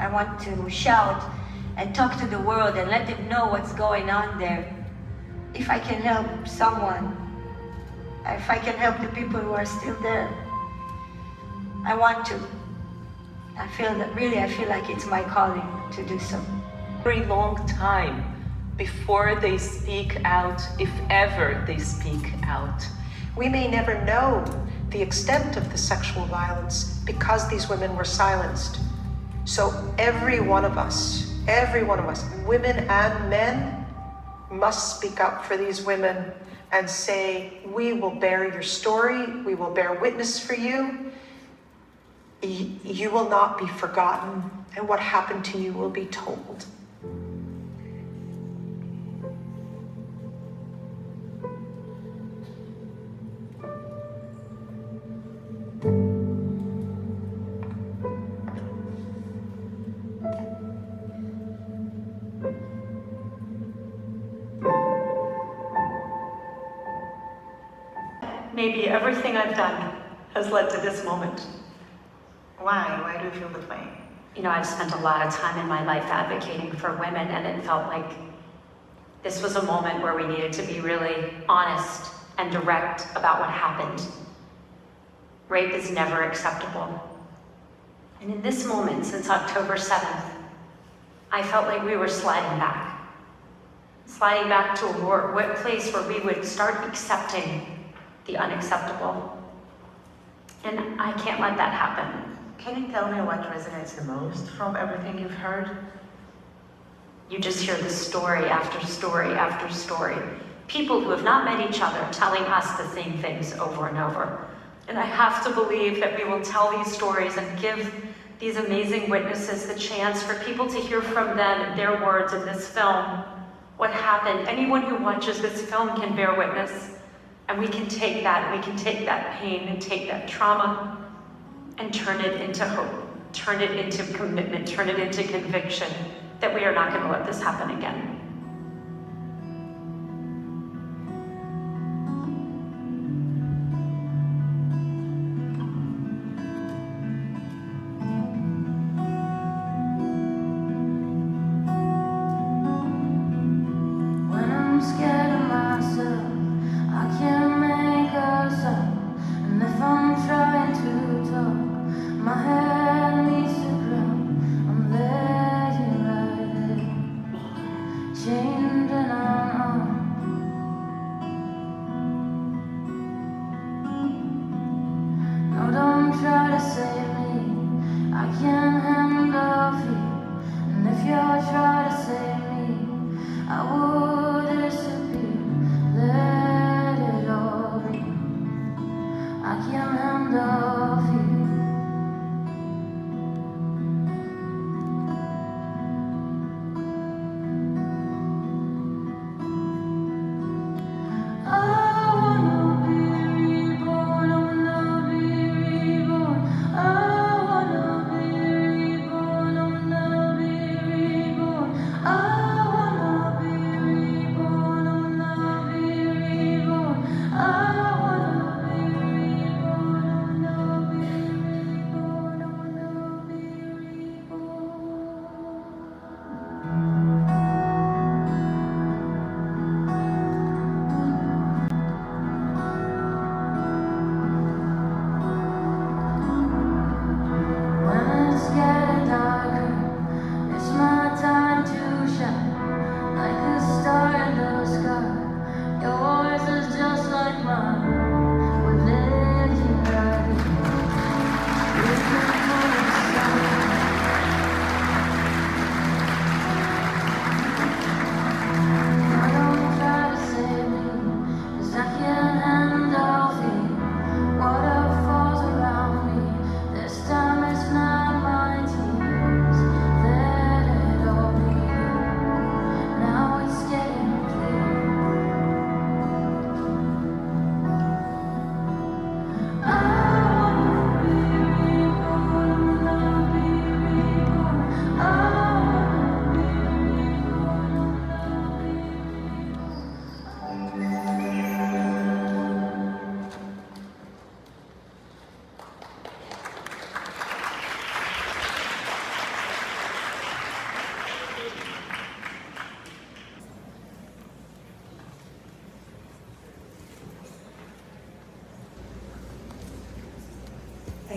I want to shout and talk to the world and let them know what's going on there. If I can help someone, if I can help the people who are still there, I want to. I feel like it's my calling to do so. Very long time before they speak out, if ever they speak out. We may never know the extent of the sexual violence because these women were silenced. So every one of us, women and men, must speak up for these women and say, we will bear your story, we will bear witness for you. You will not be forgotten, and what happened to you will be told. Maybe everything I've done has led to this moment. Why? Why do you feel this way? You know, I've spent a lot of time in my life advocating for women, and it felt like this was a moment where we needed to be really honest and direct about what happened. Rape is never acceptable. And in this moment, since October 7th, I felt like we were sliding back to a place where we would start accepting the unacceptable. And I can't let that happen. Can you tell me what resonates the most from everything you've heard? You just hear the story after story after story. People who have not met each other telling us the same things over and over. And I have to believe that we will tell these stories and give these amazing witnesses the chance for people to hear from them and their words in this film. What happened? Anyone who watches this film can bear witness. And we can take that, pain and take that trauma and turn it into hope, turn it into commitment, turn it into conviction that we are not going to let this happen again.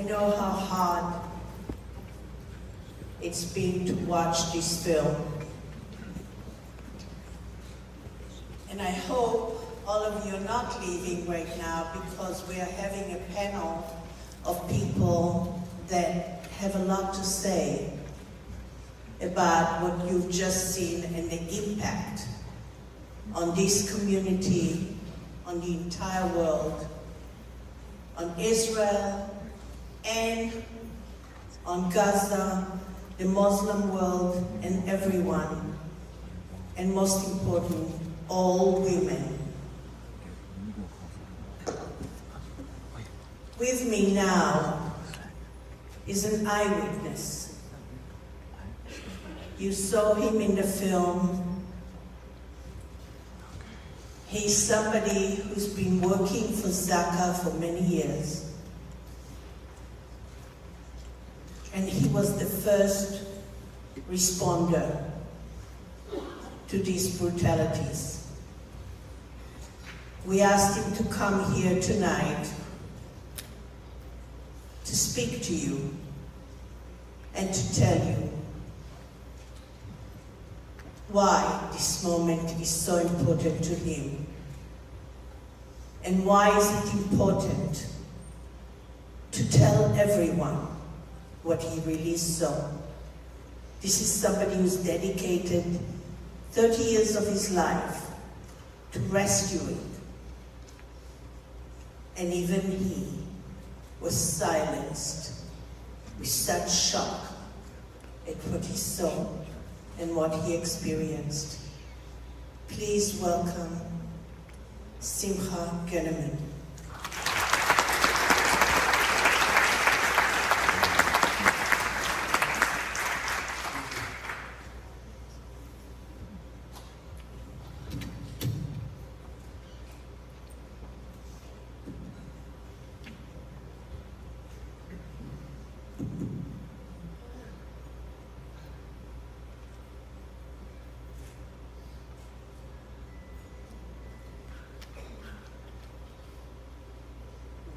I know how hard it's been to watch this film. And I hope all of you are not leaving right now, because we are having a panel of people that have a lot to say about what you've just seen and the impact on this community, on the entire world, on Israel, and on Gaza, the Muslim world, and everyone, and most important, all women. With me now is an eyewitness. You saw him in the film. He's somebody who's been working for Zaka for many years. And he was the first responder to these brutalities. We asked him to come here tonight to speak to you and to tell you why this moment is so important to him, and why is it important to tell everyone what he really saw. This is somebody who's dedicated 30 years of his life to rescuing, and even he was silenced with such shock at what he saw and what he experienced. Please welcome Simcha Gunnerman.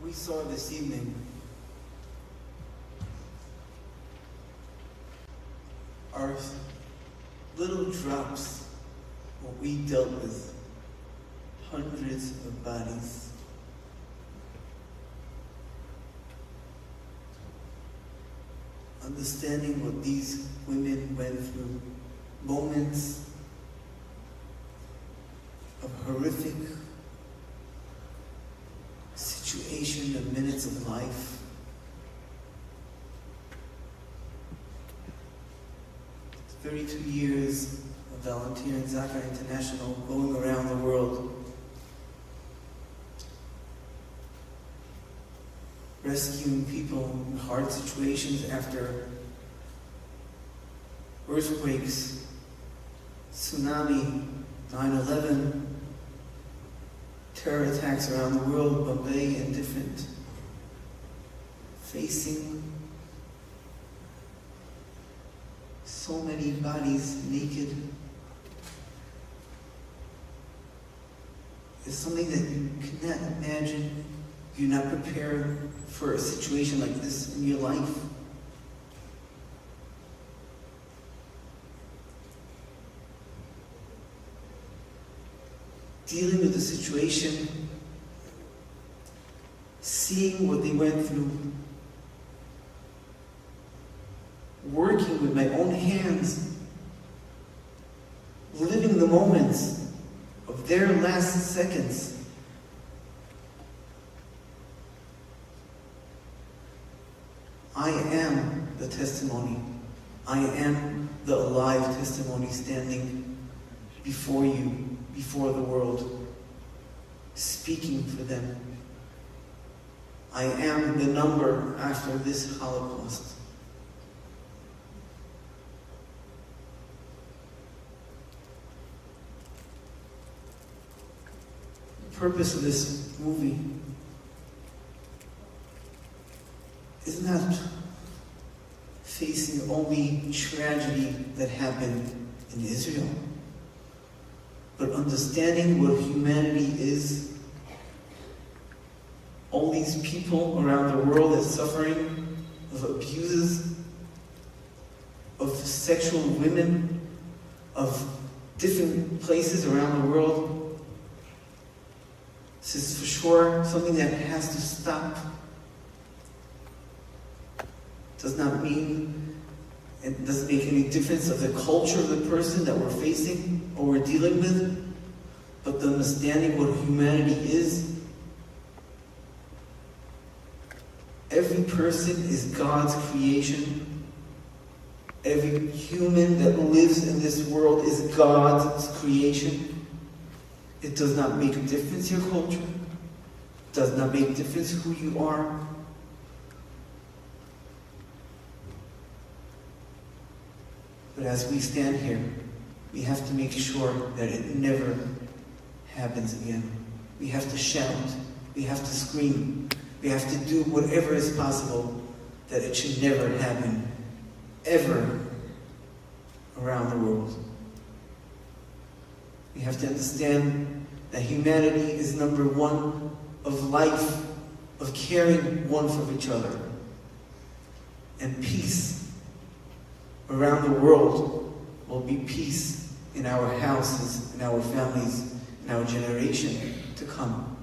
We saw this evening are little drops what we dealt with, hundreds of bodies. Understanding what these women went through, moments of horrific situation, of minutes of life. It's 32 years of volunteering Zaka International, going around the world, rescuing people in hard situations after earthquakes, tsunami, 9/11, terror attacks around the world, Bombay and different, facing so many bodies naked. It's something that you cannot imagine. You're not prepared for a situation like this in your life. Dealing with the situation, seeing what they went through, working with my own hands, living the moments of their last seconds. I am the testimony. I am the alive testimony standing before you, before the world, speaking for them. I am the number after this Holocaust. The purpose of this movie is not facing only tragedy that happened in Israel, but understanding what humanity is all these people around the world that are suffering of abuses, of sexual women, of different places around the world. This is for sure something that has to stop. Does not mean, it doesn't make any difference of the culture of the person that we're facing or we're dealing with, but the understanding what humanity is. Every person is God's creation. Every human that lives in this world is God's creation. It does not make a difference your culture. It does not make a difference who you are. But as we stand here, we have to make sure that it never happens again. We have to shout. We have to scream. We have to do whatever is possible that it should never happen, ever, around the world. We have to understand that humanity is number one of life, of caring one for each other. And peace around the world will be peace in our houses, in our families, in our generation to come.